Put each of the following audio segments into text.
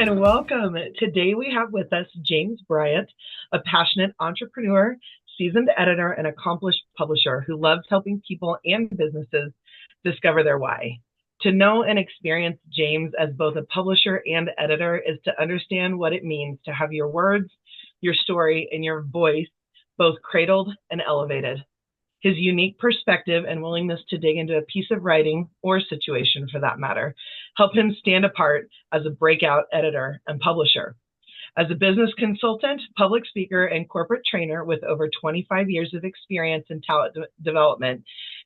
and welcome. Today we have with us James Bryant, a passionate entrepreneur, seasoned editor, and accomplished publisher who loves helping people and businesses discover their why. To know and experience James as both a publisher and editor is to understand what it means to have your words, your story, and your voice both cradled and elevated. His unique perspective and willingness to dig into a piece of writing, or situation for that matter, help him stand apart as a breakout editor and publisher. As a business consultant, public speaker, and corporate trainer with over 25 years of experience in talent development,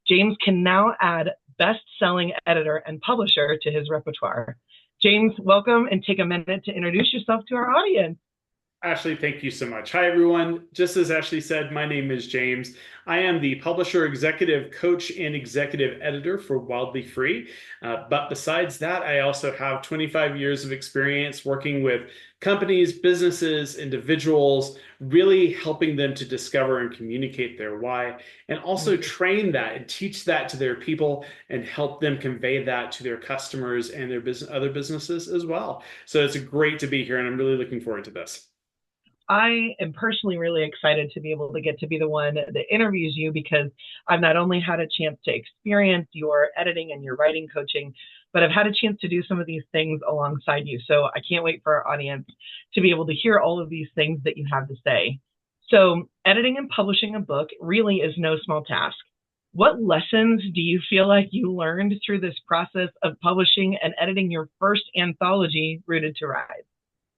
James can now add best-selling editor and publisher to his repertoire. James, welcome, and take a minute to introduce yourself to our audience. Ashley, thank you so much. Hi, everyone. Just as Ashley said, my name is James. I am the publisher, executive coach, and executive editor for Wildly Free. But besides that, I also have 25 years of experience working with companies, businesses, individuals, really helping them to discover and communicate their why, and also train that and teach that to their people and help them convey that to their customers and their other businesses as well. So it's great to be here, and I'm really looking forward to this. I am personally really excited to be able to get to be the one that interviews you, because I've not only had a chance to experience your editing and your writing coaching, but I've had a chance to do some of these things alongside you. So I can't wait for our audience to be able to hear all of these things that you have to say. So editing and publishing a book really is no small task. What lessons do you feel like you learned through this process of publishing and editing your first anthology, Rooted to Rise?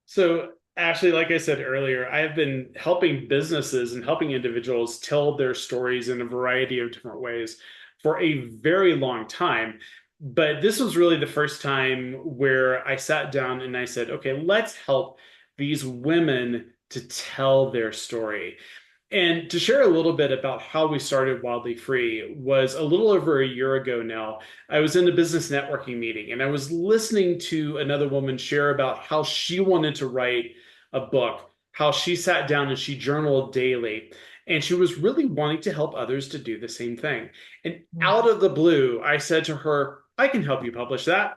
So Ashley, like I said earlier, I have been helping businesses and helping individuals tell their stories in a variety of different ways for a very long time. But this was really the first time where I sat down and I said, okay, let's help these women to tell their story. And to share a little bit about how we started Wildly Free was a little over a year ago now. I was in a business networking meeting and I was listening to another woman share about how she wanted to write a book, how she sat down and she journaled daily. And she was really wanting to help others to do the same thing. And out of the blue, I said to her, I can help you publish that.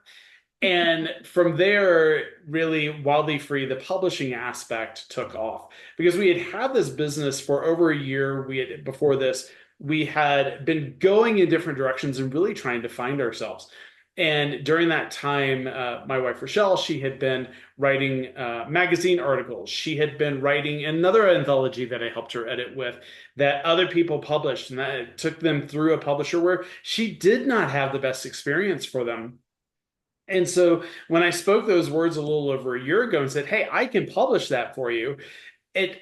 And from there, really, Wildly Free, the publishing aspect took off because we had this business for over a year. Before this, we had been going in different directions and really trying to find ourselves. And during that time, my wife, Rochelle, she had been writing magazine articles. She had been writing another anthology that I helped her edit with that other people published. And that took them through a publisher where she did not have the best experience for them. And so when I spoke those words a little over a year ago and said, hey, I can publish that for you,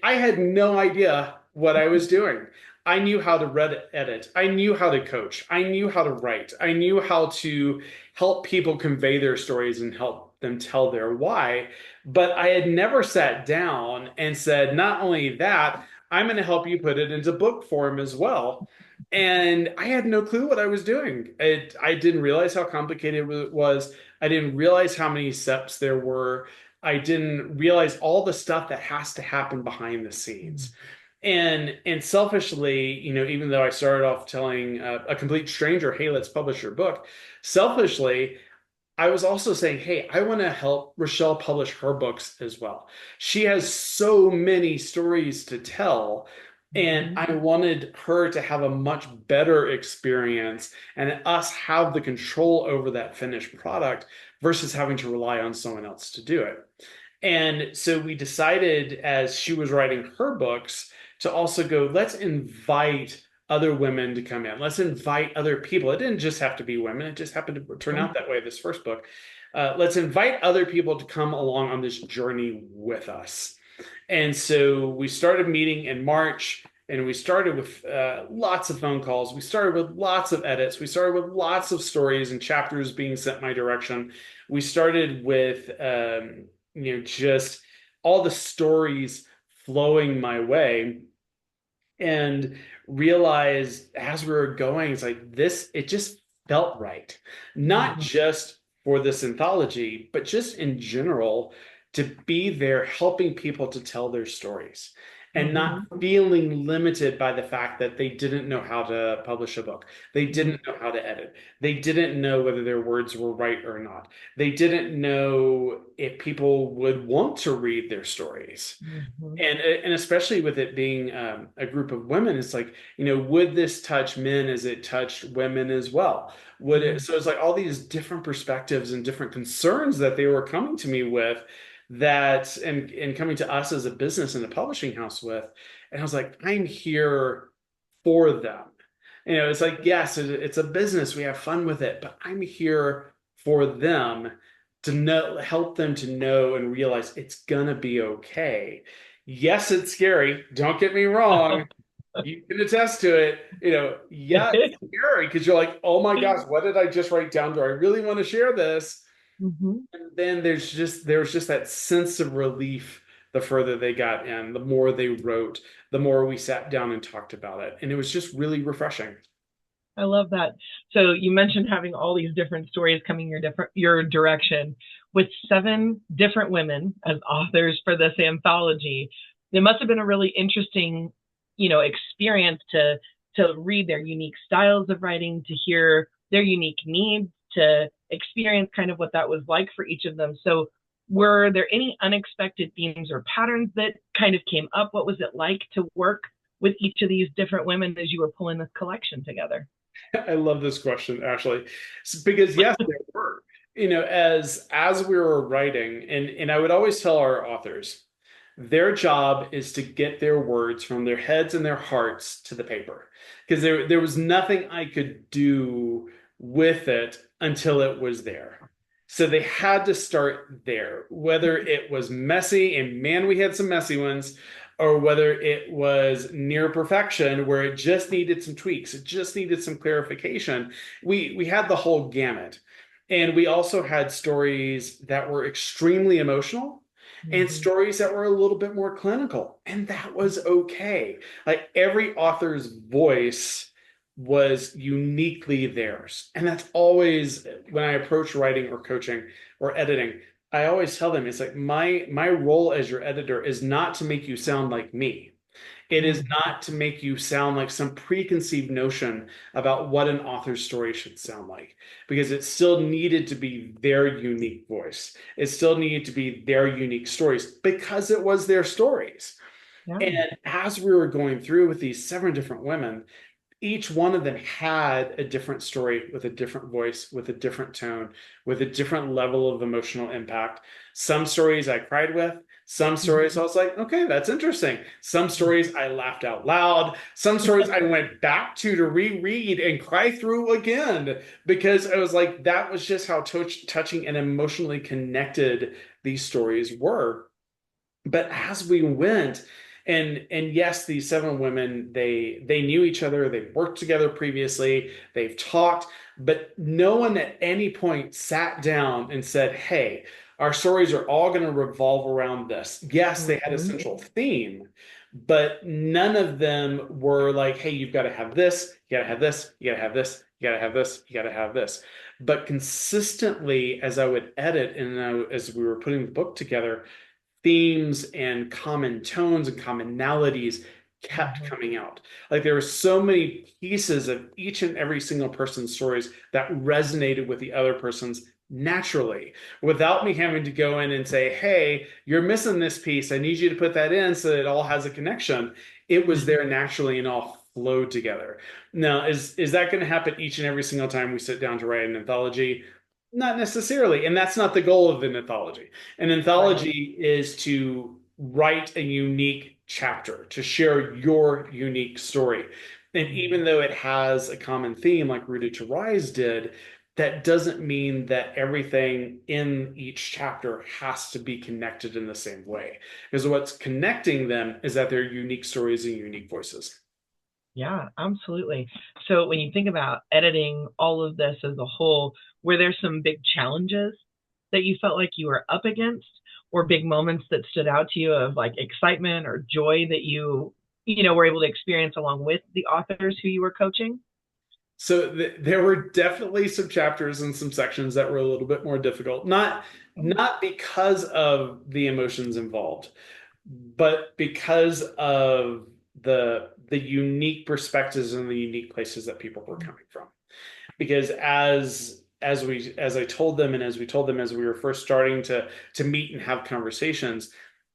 I had no idea what I was doing. I knew how to edit. I knew how to coach. I knew how to write. I knew how to help people convey their stories and help them tell their why. But I had never sat down and said, not only that, I'm going to help you put it into book form as well. And I had no clue what I was doing. I didn't realize how complicated it was. I didn't realize how many steps there were. I didn't realize all the stuff that has to happen behind the scenes. And selfishly, even though I started off telling a complete stranger, hey, let's publish your book, selfishly, I was also saying, hey, I want to help Rochelle publish her books as well. She has so many stories to tell. And I wanted her to have a much better experience and us have the control over that finished product versus having to rely on someone else to do it. And so we decided, as she was writing her books, to also go, let's invite other women to come in. Let's invite other people. It didn't just have to be women. It just happened to turn out that way, this first book. Let's invite other people to come along on this journey with us. And so we started meeting in March, and we started with lots of phone calls. We started with lots of edits. We started with lots of stories and chapters being sent my direction. We started with, just all the stories flowing my way, and realized as we were going, it's like this, it just felt right. Not just for this anthology, but just in general, to be there helping people to tell their stories. and not Hmm. feeling limited by the fact that they didn't know how to publish a book. They didn't know how to edit. They didn't know whether their words were right or not. They didn't know if people would want to read their stories. Hmm. And especially with it being a group of women, it's like, would this touch men as it touched women as well? Would it? Hmm. So it's like all these different perspectives and different concerns that they were coming to me with, that and coming to us as a business and a publishing house with, and I was like, I'm here for them. It's like, yes, it's a business. We have fun with it, but I'm here for them to know, help them to know and realize it's gonna be okay. Yes, it's scary. Don't get me wrong. You can attest to it. Yeah, it's scary because you're like, oh my gosh, what did I just write down? Do I really want to share this? Hmm. And then there was just that sense of relief the further they got in, the more they wrote, the more we sat down and talked about it. And it was just really refreshing. I love that. So you mentioned having all these different stories coming your direction with seven different women as authors for this anthology. It must have been a really interesting, experience to read their unique styles of writing, to hear their unique needs, to experience kind of what that was like for each of them. So were there any unexpected themes or patterns that kind of came up? What was it like to work with each of these different women as you were pulling this collection together? I love this question, Ashley, because yes, there were. As we were writing, and I would always tell our authors, their job is to get their words from their heads and their hearts to the paper, because there was nothing I could do with it until it was there. So they had to start there, whether it was messy, and man, we had some messy ones, or whether it was near perfection where it just needed some tweaks, it just needed some clarification. We had the whole gamut. And we also had stories that were extremely emotional and Mm-hmm. stories that were a little bit more clinical. And that was okay. Like every author's voice was uniquely theirs. And that's always when I approach writing or coaching or editing, I always tell them it's like my role as your editor is not to make you sound like me. It is Mm-hmm. not to make you sound like some preconceived notion about what an author's story should sound like, because it still needed to be their unique voice. It still needed to be their unique stories because it was their stories. Yeah. And as we were going through with these seven different women, each one of them had a different story with a different voice, with a different tone, with a different level of emotional impact. Some stories I cried with, some stories I was like, okay, that's interesting. Some stories I laughed out loud. Some stories I went back to reread and cry through again because I was like, that was just how touching and emotionally connected these stories were. But as we went, and yes, these seven women, they knew each other, they've worked together previously, they've talked, but no one at any point sat down and said, hey, our stories are all going to revolve around this. Yes, they had a Mm-hmm. central theme, but none of them were like, hey, you've got to have this, you got to have this, you got to have this, you got to have this, you got to have this. But consistently, as I would edit and as we were putting the book together, themes and common tones and commonalities kept Mm-hmm. coming out. Like there were so many pieces of each and every single person's stories that resonated with the other person's naturally without me having to go in and say, hey, you're missing this piece. I need you to put that in so that it all has a connection. It was there naturally and all flowed together. Now, is that going to happen each and every single time we sit down to write an anthology? Not necessarily. And that's not the goal of an anthology. An Right. anthology is to write a unique chapter, to share your unique story. And even though it has a common theme, like Rooted to Rise did, that doesn't mean that everything in each chapter has to be connected in the same way. Because what's connecting them is that they're unique stories and unique voices. Yeah, absolutely. So when you think about editing all of this as a whole, were there some big challenges that you felt like you were up against, or big moments that stood out to you of like excitement or joy that you were able to experience along with the authors who you were coaching? So there were definitely some chapters and some sections that were a little bit more difficult. Not because of the emotions involved, but because of the unique perspectives and the unique places that people were coming from. Because as I told them, and as we told them as we were first starting to meet and have conversations,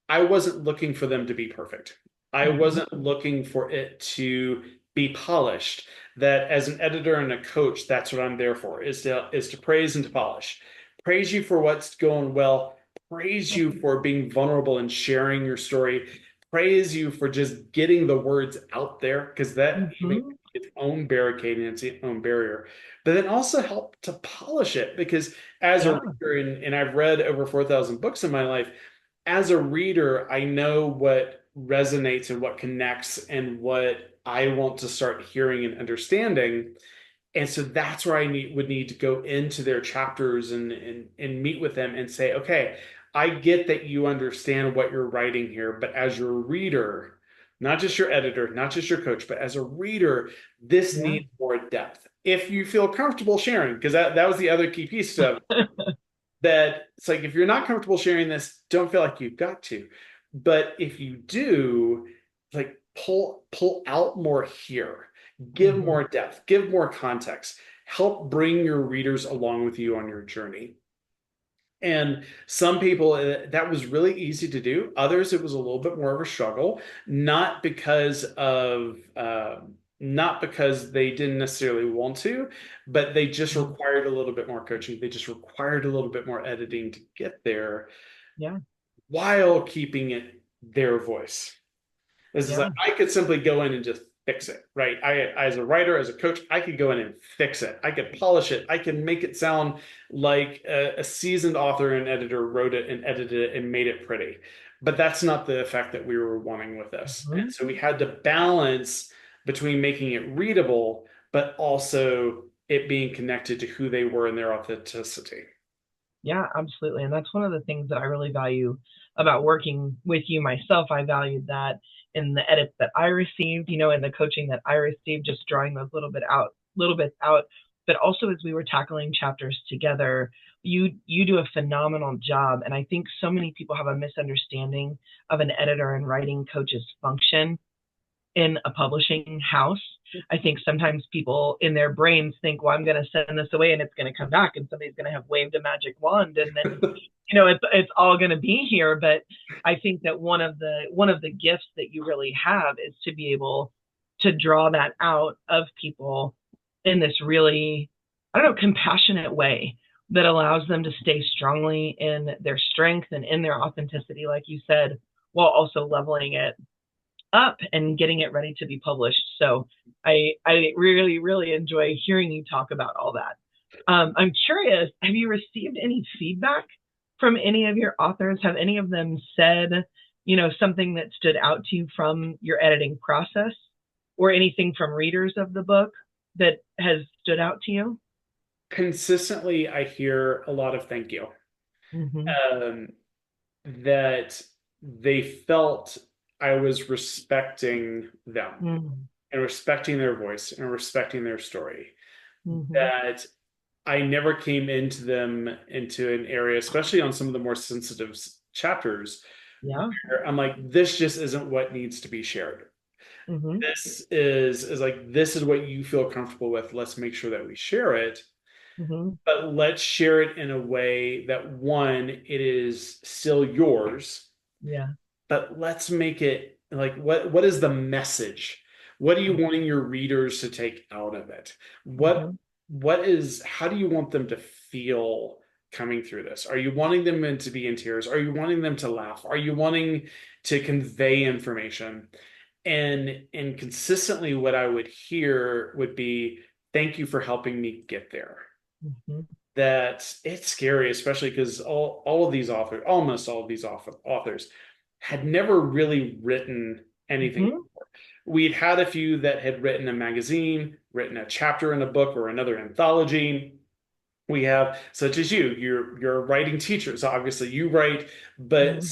I wasn't looking for them to be perfect. I Mhm. wasn't looking for it to be polished. That as an editor and a coach, that's what I'm there for, is to praise and to polish. Praise you for what's going well. Praise you for being vulnerable and sharing your story. Praise you for just getting the words out there, because that even Mhm. its own barricade and its own barrier. But then also help to polish it, because as a Yeah. reader, and I've read over 4,000 books in my life, as a reader, I know what resonates and what connects and what I want to start hearing and understanding. And so that's where would need to go into their chapters and meet with them and say, okay, I get that you understand what you're writing here, but as your reader, not just your editor, not just your coach, but as a reader, this Yeah. needs more depth. If you feel comfortable sharing, because that was the other key piece of that. It's like, if you're not comfortable sharing this, don't feel like you've got to. But if you do, like, pull out more here, give Mhm. more depth, give more context, help bring your readers along with you on your journey. And some people, that was really easy to do. Others, it was a little bit more of a struggle, not because of not because they didn't necessarily want to, but they just Mhm. required a little bit more coaching. They just required a little bit more editing to get there, Yeah. while keeping it their voice. This is like, Yeah. I could simply go in and just fix it, right? As a writer, as a coach, I could go in and fix it. I could polish it. I can make it sound like a seasoned author and editor wrote it and edited it and made it pretty. But that's not the effect that we were wanting with this. And Mhm. so we had to balance between making it readable, but also it being connected to who they were and their authenticity. Yeah, absolutely. And that's one of the things that I really value about working with you myself. I valued that in the edits that I received, in the coaching that I received, just drawing those little bits out. But also as we were tackling chapters together, you do a phenomenal job. And I think so many people have a misunderstanding of an editor and writing coach's function in a publishing house. I think sometimes people in their brains think, well, I'm going to send this away and it's going to come back and somebody's going to have waved a magic wand and then, it's all going to be here. But I think that one of the gifts that you really have is to be able to draw that out of people in this really, I don't know, compassionate way that allows them to stay strongly in their strength and in their authenticity, like you said, while also leveling it up and getting it ready to be published. So I really, really enjoy hearing you talk about all that. I'm curious, have you received any feedback from any of your authors? Have any of them said, something that stood out to you from your editing process or anything from readers of the book that has stood out to you? Consistently, I hear a lot of thank you. Mm-hmm. Um, that they felt I was respecting them Mm-hmm. and respecting their voice and respecting their story. Mm-hmm. That I never came into an area, especially on some of the more sensitive chapters, Yeah. where I'm like, this just isn't what needs to be shared. Mm-hmm. This is like, this is what you feel comfortable with. Let's make sure that we share it, Mm-hmm. but let's share it in a way that, one, it is still yours, Yeah. but let's make it like, what is the message? What are you wanting your readers to take out of it? Mm-hmm. What is how do you want them to feel coming through this? Are you wanting them to be in tears? Are you wanting them to laugh? Are you wanting to convey information? And consistently what I would hear would be, thank you for helping me get there. Mm-hmm. That it's scary, especially because all of these authors, almost all of these authors, had never really written anything. Mm-hmm. We'd had a few that had written a magazine, written a chapter in a book or another anthology. We have, such as you're a writing teacher, so obviously you write, but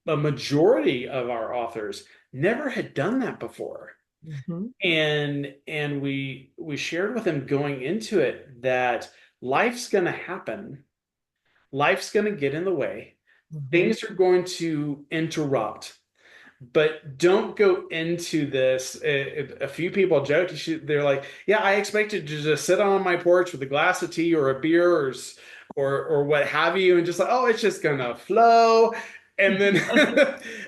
a majority of our authors never had done that before. Mm-hmm. And we shared with them going into it that life's going to happen, life's going to get in the way, Mm-hmm. Things are going to interrupt, but don't go into this. A few people joked, they're like, "Yeah, I expected to just sit on my porch with a glass of tea or a beer or what have you, and just like, oh, it's just gonna flow." And then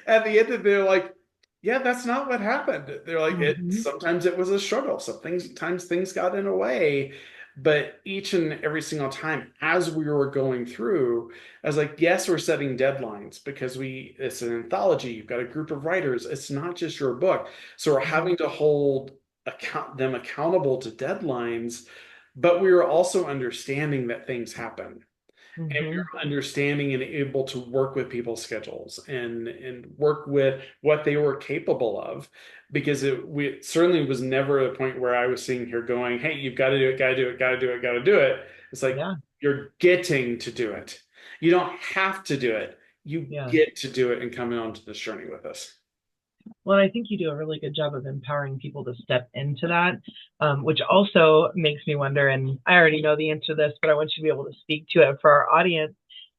at the end of it, they're like, "Yeah, that's not what happened." They're like, "It Mm-hmm. sometimes it was a struggle. Sometimes things got in the way." But each and every single time as we were going through, I was like, yes, we're setting deadlines because it's an anthology. You've got a group of writers. It's not just your book. So we're Mm-hmm. having to hold them accountable to deadlines, but we were also understanding that things happen. And we Mm-hmm. were understanding and able to work with people's schedules and work with what they were capable of, because it certainly was never a point where I was sitting here going, "Hey, you've got to do it, got to do it, got to do it, got to do it." It's like Yeah. you're getting to do it. You don't have to do it. You Yeah. get to do it and come onto this journey with us. Well, I think you do a really good job of empowering people to step into that, which also makes me wonder, and I already know the answer to this, but I want you to be able to speak to it for our audience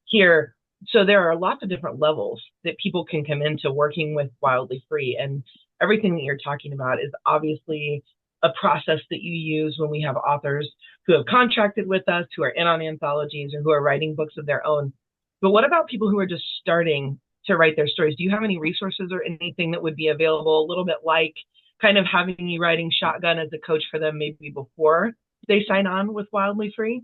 here. So there are lots of different levels that people can come into working with Wildly Free, and everything that you're talking about is obviously a process that you use when we have authors who have contracted with us, who are in on anthologies, or who are writing books of their own. But what about people who are just starting to write their stories? Do you have any resources or anything that would be available, a little bit like kind of having you riding shotgun as a coach for them maybe before they sign on with Wildly Free?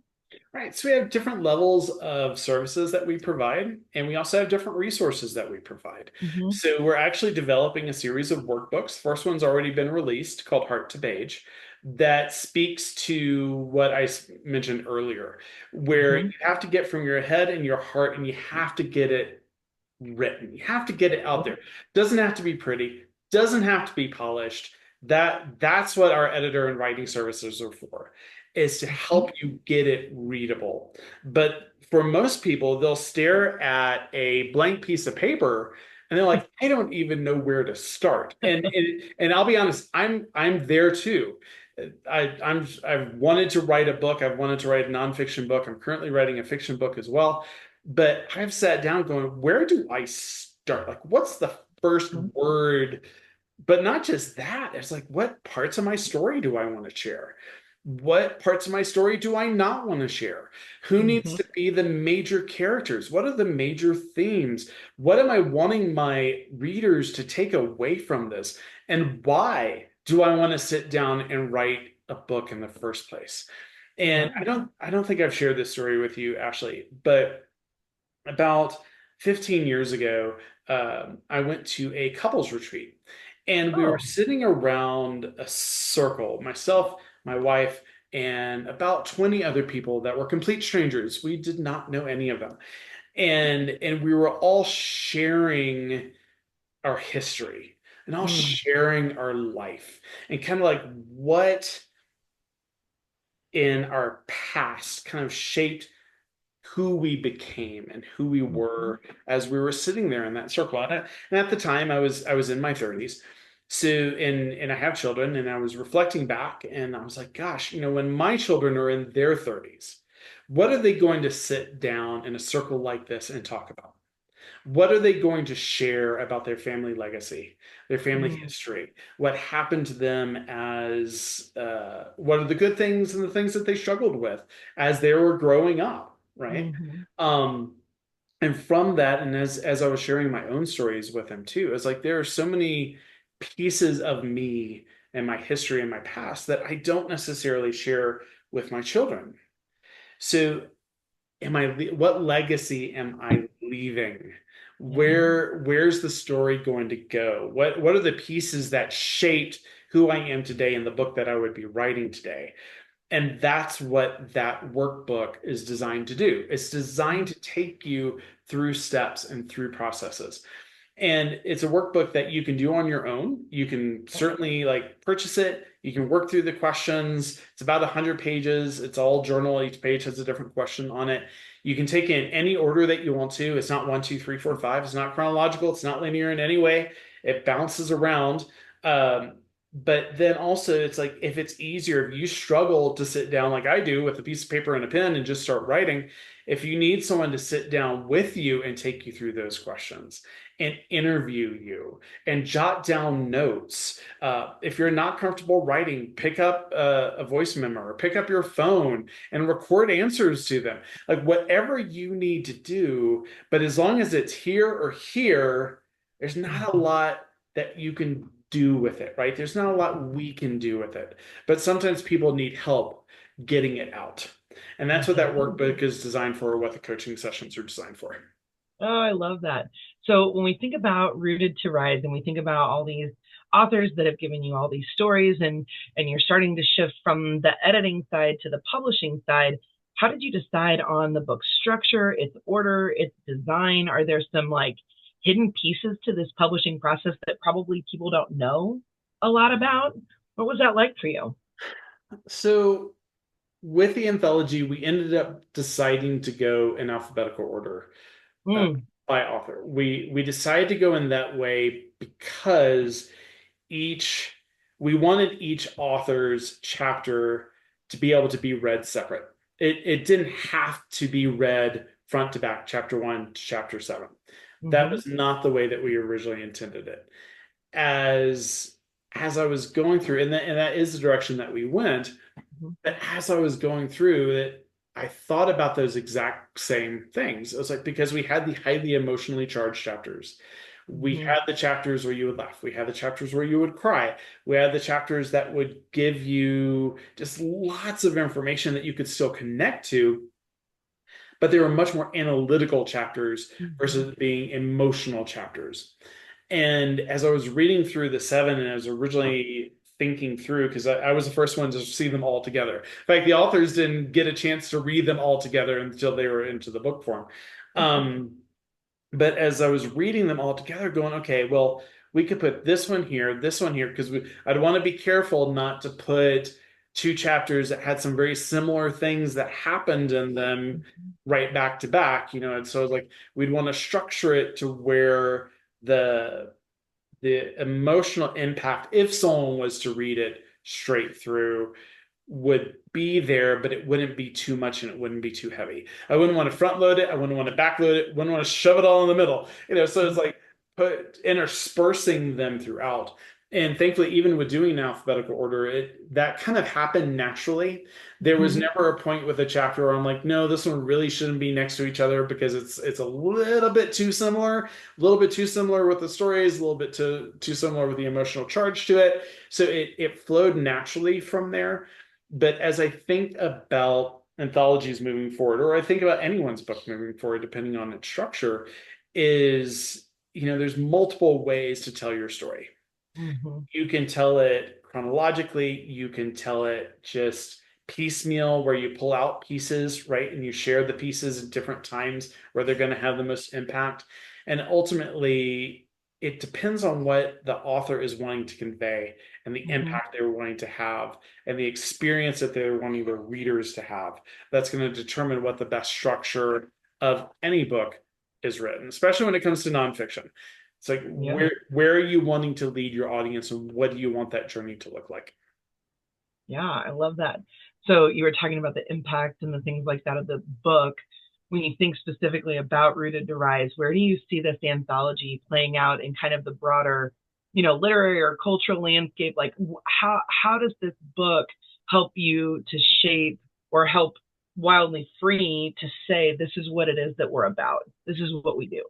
Right. So we have different levels of services that we provide, and we also have different resources that we provide. Mm-hmm. So we're actually developing a series of workbooks. First one's already been released called Heart to Page, that speaks to what I mentioned earlier, where Mm-hmm. you have to get from your head and your heart, and you have to get it written. You have to get it out there. Doesn't have to be pretty, doesn't have to be polished. That's what our editor and writing services are for, is to help you get it readable. But for most people, they'll stare at a blank piece of paper and they're like, I don't even know where to start. And I'll be honest, I'm there too. I've wanted to write a book. I've wanted to write a nonfiction book. I'm currently writing a fiction book as well. But I've sat down going, where do I start? Like, what's the first Mm-hmm. word? But not just that. It's like, what parts of my story do I want to share? What parts of my story do I not want to share? Who needs Mm-hmm. to be the major characters? What are the major themes? What am I wanting my readers to take away from this? And why do I want to sit down and write a book in the first place? Yeah. And I don't think I've shared this story with you, Ashley, but about 15 years ago, I went to a couples retreat, and we were Oh. sitting around a circle, myself, my wife, and about 20 other people that were complete strangers. We did not know any of them. And we were all sharing our history and all Mm. sharing our life, and kind of like what in our past kind of shaped who we became and who we Mm-hmm. were as we were sitting there in that circle. And at the time, I was in my 30s. So and I have children, and I was reflecting back, and I was like, gosh, when my children are in their 30s, what are they going to sit down in a circle like this and talk about? What are they going to share about their family legacy, their family Mm-hmm. history, what happened to them what are the good things and the things that they struggled with as they were growing up, right? Mm-hmm. Um, and from that, and as I was sharing my own stories with them too, it's like there are so many pieces of me and my history and my past that I don't necessarily share with my children. So what legacy am I leaving? Yeah. Where's the story going to go? What are the pieces that shaped who I am today in the book that I would be writing today? And that's what that workbook is designed to do. It's designed to take you through steps and through processes. And it's a workbook that you can do on your own. You can certainly like purchase it. You can work through the questions. It's about 100 pages. It's all journal. Each page has a different question on it. You can take it in any order that you want to. It's not one, two, three, four, five. It's not chronological. It's not linear in any way. It bounces around. Um, But then also, it's like if it's easier, if you struggle to sit down like I do with a piece of paper and a pen and just start writing, if you need someone to sit down with you and take you through those questions and interview you and jot down notes, if you're not comfortable writing, pick up a voice memo or pick up your phone and record answers to them. Like whatever you need to do, but as long as it's here or here, there's not a Mhm. lot that you can do with it, right? There's not a lot we can do with it, but sometimes people need help getting it out. And that's what that Mhm. workbook is designed for, what the coaching sessions are designed for. Oh, I love that. So when we think about Rooted to Rise and we think about all these authors that have given you all these stories and you're starting to shift from the editing side to the publishing side, how did you decide on the book structure, its order, its design? Are there some like hidden pieces to this publishing process that probably people don't know a lot about? What was that like for you? So with the anthology, we ended up deciding to go in alphabetical order uh, Mm, by author. We decided to go in that way because each we wanted each author's chapter to be able to be read separate. It didn't have to be read front to back, chapter one to chapter seven. That hmm was not the way that we originally intended it. As as I was going through, and that is the direction that we went, but as I was going through it, I thought about those exact same things. It was like because we had the highly emotionally charged chapters. We hmm had the chapters where you would laugh. We had the chapters where you would cry. We had the chapters that would give you just lots of information that you could still connect to, but they were much more analytical chapters hmm versus being emotional chapters. And as I was reading through the seven, and I was originally thinking through, because I was the first one to see them all together. In fact, the authors didn't get a chance to read them all together until they were into the book form. Um, but as I was reading them all together, going, okay, well, we could put this one here, because I'd want to be careful not to put two chapters that had some very similar things that happened in them right back to back, and so like we'd want to structure it to where the the emotional impact, if someone was to read it straight through, would be there, but it wouldn't be too much and it wouldn't be too heavy. I wouldn't want to front load it. I wouldn't want to back load it. Wouldn't want to shove it all in the middle. So it's like put interspersing them throughout. And thankfully, even with doing alphabetical order, that kind of happened naturally. There was hmm never a point with a chapter where I'm like, no, this one really shouldn't be next to each other because it's a little bit too similar, a little bit too similar with the stories, a little bit too similar with the emotional charge to it. So it flowed naturally from there. But as I think about anthologies moving forward, or I think about anyone's book moving forward, depending on its structure, is there's multiple ways to tell your story. hmm You can tell it chronologically, you can tell it just piecemeal, where you pull out pieces, right? And you share the pieces at different times where they're going to have the most impact. And ultimately, it depends on what the author is wanting to convey and the hmm impact they're wanting to have and the experience that they're wanting the readers to have. That's going to determine what the best structure of any book is written, especially when it comes to nonfiction. It's like Yeah. where are you wanting to lead your audience and what do you want that journey to look like? Yeah, I love that. So you were talking about the impact and the things like that of the book. When you think specifically about Rooted to Rise, where do you see this anthology playing out in kind of the broader, literary or cultural landscape? Like, how does this book help you to shape or help Wildly Free to say this is what it is that we're about? This is what we do.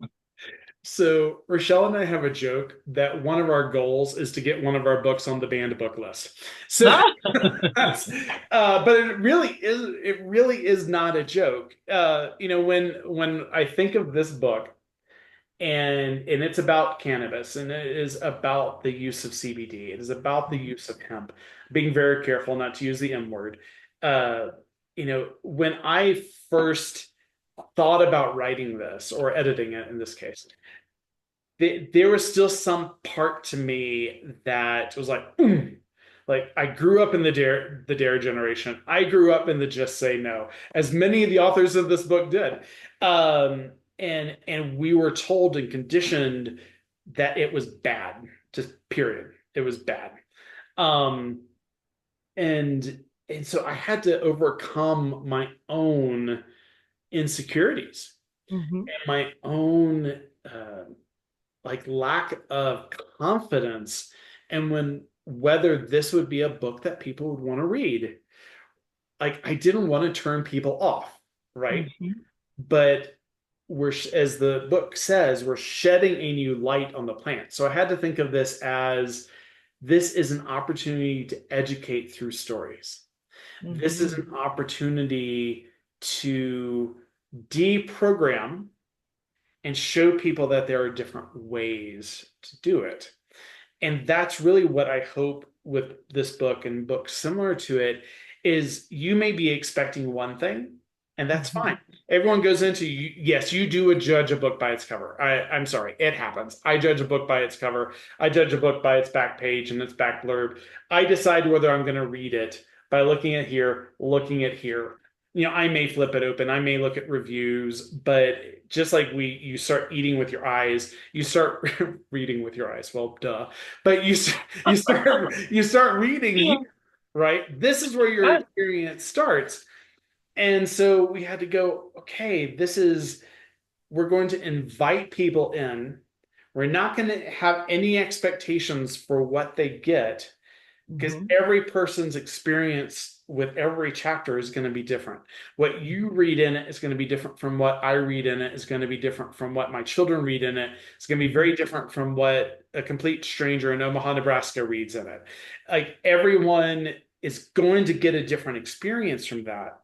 So Rochelle and I have a joke that one of our goals is to get one of our books on the banned book list. So that's, but it really is not a joke. When I think of this book, and it's about cannabis, and it is about the use of CBD. It is about the use of hemp, being very careful not to use the M word. Uh, when I first thought about writing this or editing it in this case, there was still some part to me that was like, like I grew up in the dare generation. I grew up in the just say no, as many of the authors of this book did. And we were told and conditioned that it was bad, just period. It was bad. Um, and so I had to overcome my own insecurities Mm-hmm. and my own like lack of confidence, and when whether this would be a book that people would want to read. Like I didn't want to turn people off, right? Mm-hmm. But as the book says, we're shedding a new light on the plant. So I had to think of this is an opportunity to educate through stories. This is Mm-hmm. an opportunity to deprogram and show people that there are different ways to do it. And that's really what I hope with this book and books similar to it is you may be expecting one thing, and that's Mm-hmm. fine. Everyone goes into yes, you do judge a book by its cover. I'm sorry, it happens. I judge a book by its cover. I judge a book by its back page and its back blurb. I decide whether I'm going to read it by looking at here, looking at here. I may flip it open, I may look at reviews, but just like you start eating with your eyes, you start reading with your eyes. Well, duh. But you start reading here, right? This is where your Yeah. experience starts. And so we had to go, okay, we're going to invite people in. We're not going to have any expectations for what they get because Mm-hmm. every person's experience with every chapter is going to be different. What you read in it is going to be different from what I read in it, is going to be different from what my children read in it. It's going to be very different from what a complete stranger in Omaha, Nebraska reads in it. Like everyone is going to get a different experience from that.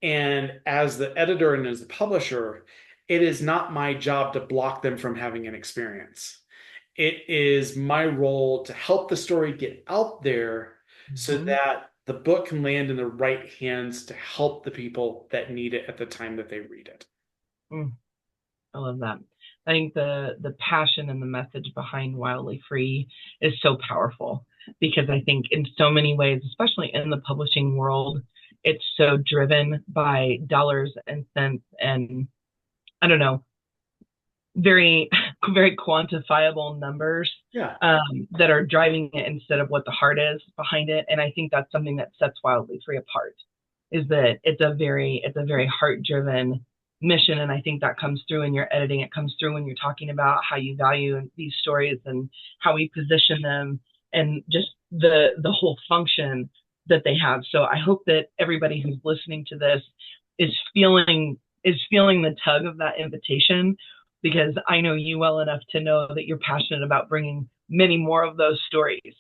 And as the editor and as the publisher, it is not my job to block them from having an experience. It is my role to help the story get out there so Mm-hmm. that the book can land in the right hands to help the people that need it at the time that they read it. Mm, I love that. I think the passion and the message behind Wildly Free is so powerful because I think in so many ways, especially in the publishing world, it's so driven by dollars and cents and I don't know, very very quantifiable numbers Yeah. that are driving it instead of what the heart is behind it. And I think that's something that sets Wildly Free apart is that it's a very heart driven mission. And I think that comes through in your editing. It comes through when you're talking about how you value these stories and how we position them and just the whole function that they have. So I hope that everybody who's listening to this is feeling the tug of that invitation because I know you well enough to know that you're passionate about bringing many more of those stories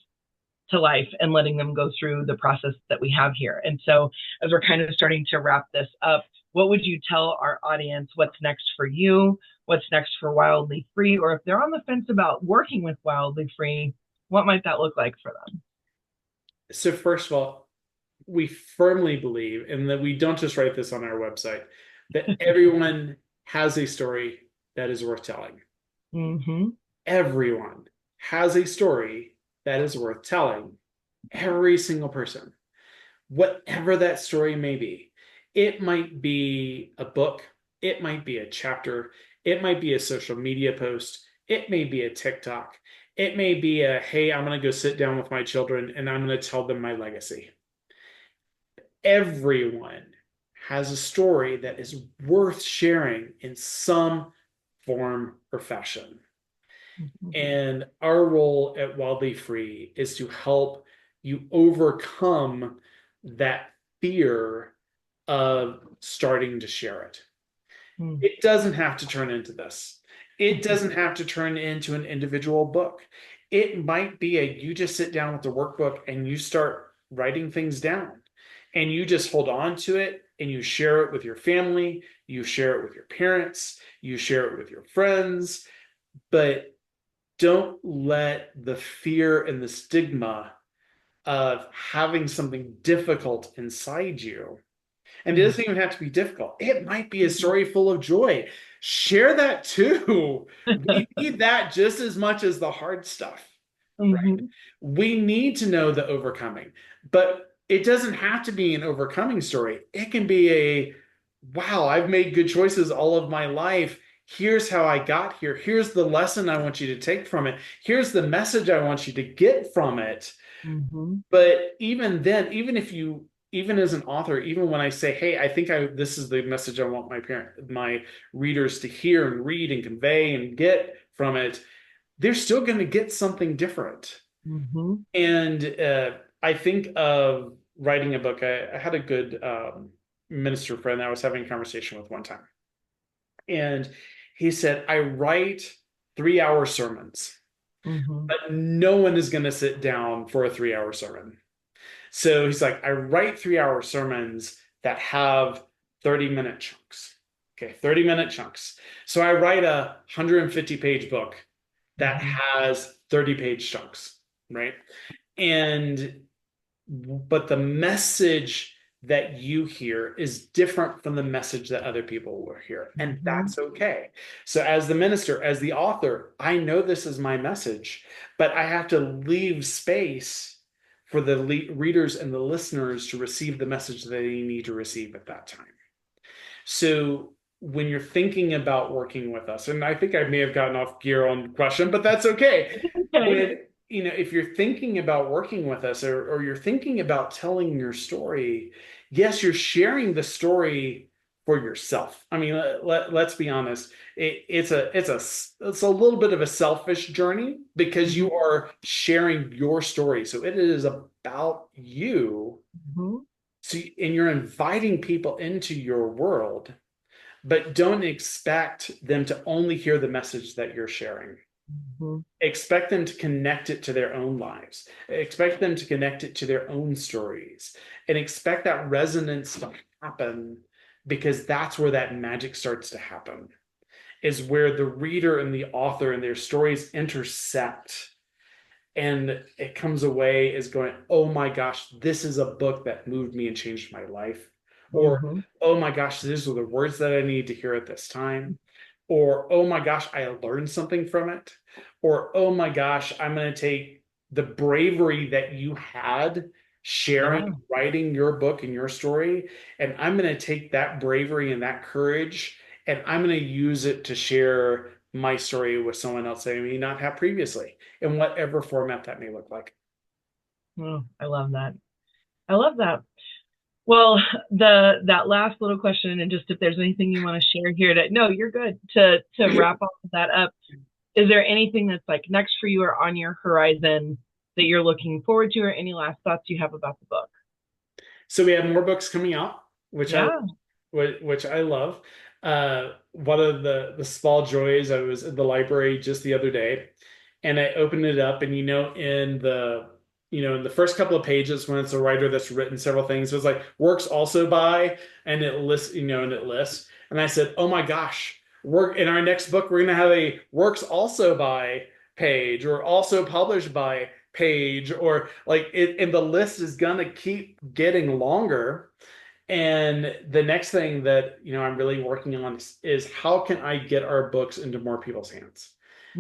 to life and letting them go through the process that we have here. And so, as we're kind of starting to wrap this up, what would you tell our audience what's next for you? What's next for Wildly Free? Or if they're on the fence about working with Wildly Free, what might that look like for them? So, first of all, we firmly believe, and that we don't just write this on our website, that everyone has a story that is worth telling. Mm-hmm. Everyone has a story that is worth telling. Every single person, whatever that story may be. It might be a book, it might be a chapter, it might be a social media post, it may be a TikTok, it may be hey, I'm going to go sit down with my children and I'm going to tell them my legacy. Everyone has a story that is worth sharing in some form or fashion. Mm-hmm. And our role at Wildly Free is to help you overcome that fear of starting to share it. It doesn't have to turn into this. It doesn't have to turn into an individual book. It might be you just sit down with the workbook and you start writing things down and you just hold on to it and you share it with your family, you share it with your parents, you share it with your friends, but don't let the fear and the stigma of having something difficult inside you. And it doesn't even have to be difficult. It might be a story full of joy. Share that too. We need that just as much as the hard stuff, right? Mm-hmm. We need to know the overcoming, but it doesn't have to be an overcoming story. It can be wow, I've made good choices all of my life. Here's how I got here. Here's the lesson I want you to take from it. Here's the message I want you to get from it. Mm-hmm. But even then, even as an author, even when I say, hey, I think this is the message I want my readers to hear and read and convey and get from it, they're still going to get something different. Mm-hmm. And I think of writing a book. I had a good minister friend that I was having a conversation with one time. And he said, I write 3 hour sermons, Mm-hmm. but no one is going to sit down for a 3 hour sermon. So he's like, I write 3 hour sermons that have 30-minute chunks. Okay, 30-minute chunks. So I write a 150-page book that Mm-hmm. has 30-page chunks, right? And but the message that you hear is different from the message that other people will hear, and Mm-hmm. that's okay. So as the minister, as the author, I know this is my message, but I have to leave space for the readers and the listeners to receive the message that they need to receive at that time. So when you're thinking about working with us, and I think I may have gotten off gear on the question, but that's okay. Okay. When, if you're thinking about working with us, or you're thinking about telling your story, yes, you're sharing the story for yourself. I mean, let's be honest. It's a little bit of a selfish journey because Mm-hmm. you are sharing your story. So it is about you. Mm-hmm. So, and you're inviting people into your world, but don't expect them to only hear the message that you're sharing. Mm-hmm. Expect them to connect it to their own lives. Expect them to connect it to their own stories, and expect that resonance to happen, because that's where that magic starts to happen, is where the reader and the author and their stories intersect, and it comes away as going, oh my gosh, this is a book that moved me and changed my life. Or, Mm-hmm. oh my gosh, these are the words that I need to hear at this time. Or, oh my gosh, I learned something from it. Or, oh my gosh, I'm going to take the bravery that you had sharing, Yeah. writing your book and your story, and I'm going to take that bravery and that courage, and I'm going to use it to share my story with someone else that I may not have previously, in whatever format that may look like. Oh, I love that. I love that. Well, the that last little question, and just if there's anything you want to share here to no, you're good to wrap all of that up. Is there anything that's like next for you or on your horizon that you're looking forward to, or any last thoughts you have about the book? So we have more books coming out, Yeah. which I love. One of the small joys, I was in the library just the other day, and I opened it up, and in the first couple of pages, when it's a writer that's written several things, it was like works also by, and it lists, and I said, oh my gosh, work in our next book, we're gonna have a works also by page, or also published by page, or like it, and the list is gonna keep getting longer. And the next thing that I'm really working on is how can I get our books into more people's hands?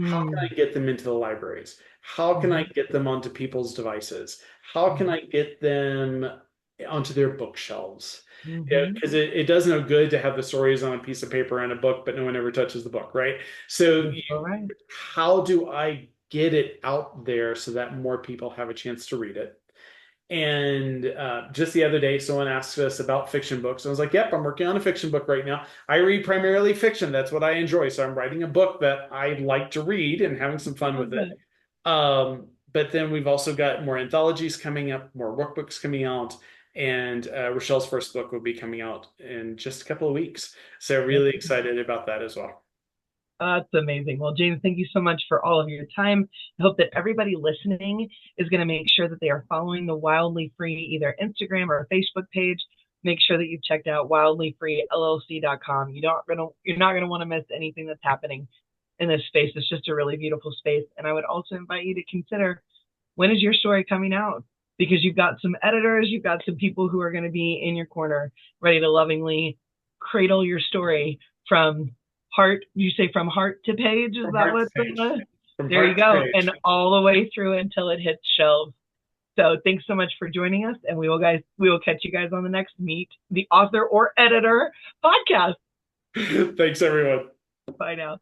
How can I Mm-hmm. get them into the libraries? How can I get them onto people's devices? How can Mm-hmm. I get them onto their bookshelves? Yeah, Mm-hmm. because it does no good to have the stories on a piece of paper and a book, but no one ever touches the book, right? So All right. how do I get it out there so that more people have a chance to read it? And just the other day, someone asked us about fiction books. I was like, yep, I'm working on a fiction book right now. I read primarily fiction. That's what I enjoy. So I'm writing a book that I like to read and having some fun Love with it. it. But then we've also got more anthologies coming up, more workbooks coming out. And Rochelle's first book will be coming out in just a couple of weeks. So really excited about that as well. That's amazing. Well, James, thank you so much for all of your time. I hope that everybody listening is going to make sure that they are following the Wildly Free either Instagram or Facebook page. Make sure that you've checked out wildlyfreellc.com. You're not gonna want to miss anything that's happening in this space. It's just a really beautiful space. And I would also invite you to consider, when is your story coming out? Because you've got some editors, you've got some people who are going to be in your corner, ready to lovingly cradle your story from heart. You say from heart to page? Is From that heart what? to page. From There you heart to go, page. and all the way through until it hits shelves. So thanks so much for joining us, and we will catch you guys on the next Meet the Author or Editor podcast. Thanks, everyone. Bye now.